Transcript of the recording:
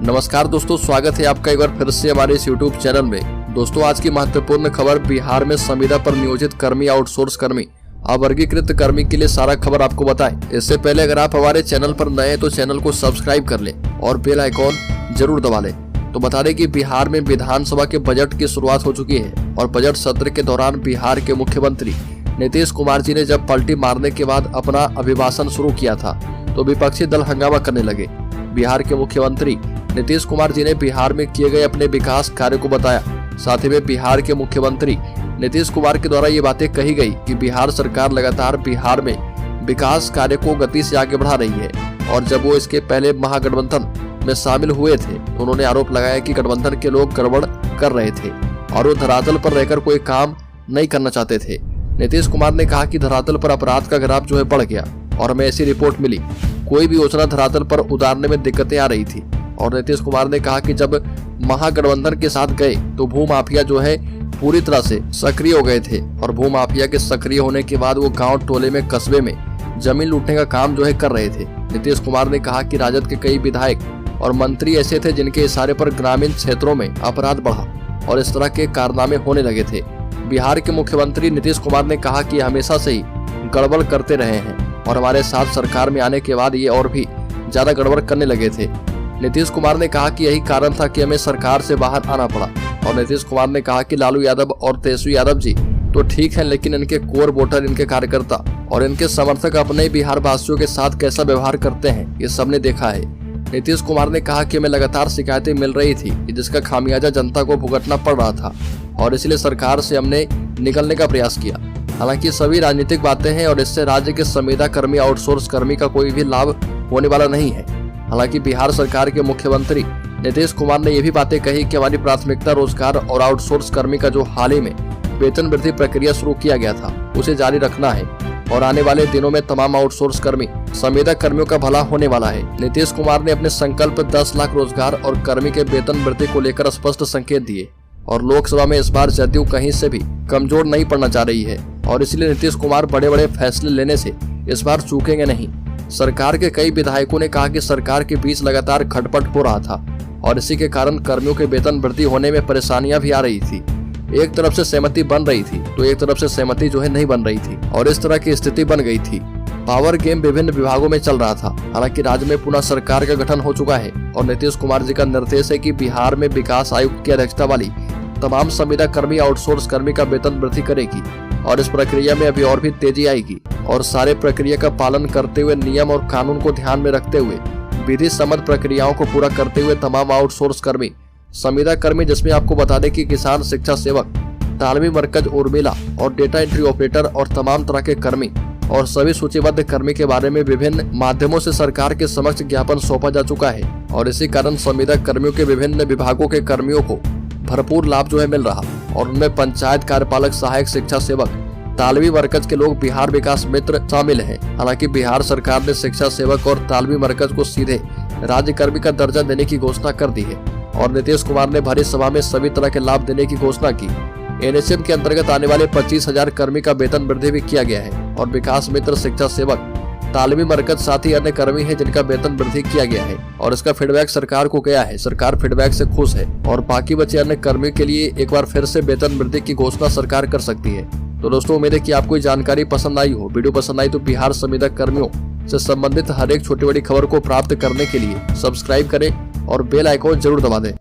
नमस्कार दोस्तों, स्वागत है आपका एक बार फिर से हमारे इस YouTube चैनल में। दोस्तों, आज की महत्वपूर्ण खबर, बिहार में संविदा पर नियोजित कर्मी, आउटसोर्स कर्मी, अवर्गीकृत कर्मी के लिए सारा खबर आपको बताएं। इससे पहले अगर आप हमारे चैनल पर नए हैं तो चैनल को सब्सक्राइब कर लें और बेल आइकॉन जरूर दबा लें। तो बता दें कि बिहार में विधानसभा के बजट की शुरुआत हो चुकी है और बजट सत्र के दौरान बिहार के मुख्यमंत्री नीतीश कुमार जी ने जब पलटी मारने के बाद अपना अभिभाषण शुरू किया था तो विपक्षी दल हंगामा करने लगे। बिहार के मुख्यमंत्री नीतीश कुमार जी ने बिहार में किए गए अपने विकास कार्य को बताया। साथ ही में बिहार के मुख्यमंत्री नीतीश कुमार के द्वारा ये बातें कही गई कि बिहार सरकार लगातार बिहार में विकास कार्य को गति से आगे बढ़ा रही है। और जब वो इसके पहले महागठबंधन में शामिल हुए थे तो उन्होंने आरोप लगाया कि गठबंधन के लोग गड़बड़ कर रहे थे और वो धरातल पर रहकर कोई काम नहीं करना चाहते थे। नीतीश कुमार ने कहा कि धरातल पर अपराध का ग्राफ जो है बढ़ गया और हमें ऐसी रिपोर्ट मिली, कोई भी योजना धरातल पर उतारने में दिक्कतें आ रही थी। और नीतीश कुमार ने कहा कि जब महागठबंधन के साथ गए तो भूमाफिया जो है पूरी तरह से सक्रिय हो गए थे और भूमाफिया के सक्रिय होने के बाद वो गांव टोले में कस्बे में जमीन लूटने का काम जो है कर रहे थे। नीतीश कुमार ने कहा कि राजद के कई विधायक और मंत्री ऐसे थे जिनके इशारे पर ग्रामीण क्षेत्रों में अपराध बढ़ा और इस तरह के कारनामे होने लगे थे। बिहार के मुख्यमंत्री नीतीश कुमार ने कहा कि हमेशा से ही गड़बड़ करते रहे हैं और हमारे साथ सरकार में आने के बाद ये और भी ज्यादा गड़बड़ करने लगे थे। नीतीश कुमार ने कहा कि यही कारण था कि हमें सरकार से बाहर आना पड़ा। और नीतीश कुमार ने कहा कि लालू यादव और तेजस्वी यादव जी तो ठीक हैं, लेकिन इनके कोर वोटर, इनके कार्यकर्ता और इनके समर्थक अपने बिहार वासियों के साथ कैसा व्यवहार करते हैं ये सबने देखा है। नीतीश कुमार ने कहा कि हमें लगातार शिकायतें मिल रही थी जिसका खामियाजा जनता को भुगतना पड़ रहा था और इसलिए सरकार से हमने निकलने का प्रयास किया। हालांकि सभी राजनीतिक बातें हैं और इससे राज्य के संविदा कर्मी, आउटसोर्स कर्मी का कोई भी लाभ होने वाला नहीं है। हालांकि बिहार सरकार के मुख्यमंत्री नीतीश कुमार ने यह भी बातें कही कि हमारी प्राथमिकता रोजगार और आउटसोर्स कर्मी का जो हाल ही में वेतन वृद्धि प्रक्रिया शुरू किया गया था उसे जारी रखना है और आने वाले दिनों में तमाम आउटसोर्स कर्मी, संविदा कर्मियों का भला होने वाला है। नीतीश कुमार ने अपने संकल्प 10 लाख रोजगार और कर्मी के वेतन वृद्धि को लेकर स्पष्ट संकेत दिए और लोकसभा में इस बार जदयू कहीं से भी कमजोर नहीं पड़ना चाह रही है और इसलिए नीतीश कुमार बड़े बड़े फैसले लेने से इस बार चूकेंगे नहीं। सरकार के कई विधायकों ने कहा कि सरकार के बीच लगातार खटपट हो रहा था और इसी के कारण कर्मियों के वेतन वृद्धि होने में परेशानियां भी आ रही थी। एक तरफ से सहमति बन रही थी तो एक तरफ से सहमति जो है नहीं बन रही थी और इस तरह की स्थिति बन गई थी। पावर गेम विभिन्न विभागों में चल रहा था। हालांकि राज्य में पुनः सरकार का गठन हो चुका है और नीतीश कुमार जी का निर्देश है कि बिहार में विकास आयुक्त की अध्यक्षता वाली तमाम संविदा कर्मी, आउटसोर्स कर्मी का वेतन वृद्धि करेगी और इस प्रक्रिया में अभी और भी तेजी आएगी और सारे प्रक्रिया का पालन करते हुए, नियम और कानून को ध्यान में रखते हुए, विधि सम्मत प्रक्रियाओं को पूरा करते हुए तमाम आउटसोर्स कर्मी, संविदा कर्मी, जिसमें आपको बता दें कि किसान शिक्षा सेवक, तालमी मरकज उर्मिला और डेटा एंट्री ऑपरेटर और तमाम तरह के कर्मी और सभी सूचीबद्ध कर्मी के बारे में विभिन्न माध्यमों से सरकार के समक्ष ज्ञापन सौंपा जा चुका है और इसी कारण संविदा कर्मियों के विभिन्न विभागों के कर्मियों को भरपूर लाभ जो है मिल रहा और उनमें पंचायत कार्यपालक, सहायक शिक्षा सेवक, तालवी मरकज के लोग, बिहार विकास मित्र शामिल हैं। हालांकि बिहार सरकार ने शिक्षा सेवक और तालवी मरकज को सीधे राज्य कर्मी का दर्जा देने की घोषणा कर दी है और नीतीश कुमार ने भरी सभा में सभी तरह के लाभ देने की घोषणा की। एनएचएम के अंतर्गत आने वाले 25,000 कर्मी का वेतन वृद्धि भी किया गया है और विकास मित्र, शिक्षा सेवक, तालवी मरकज साथ ही अन्य कर्मी है जिनका वेतन वृद्धि किया गया है और इसका फीडबैक सरकार को गया है। सरकार फीडबैक से खुश है और बाकी बचे अन्य कर्मियों के लिए एक बार फिर से वेतन वृद्धि की घोषणा सरकार कर सकती है। तो दोस्तों, उम्मीद है कि आपको जानकारी पसंद आई हो। वीडियो पसंद आई तो बिहार संविदा कर्मियों से संबंधित हर एक छोटी बड़ी खबर को प्राप्त करने के लिए सब्सक्राइब करें और बेल आइकॉन जरूर दबा दें।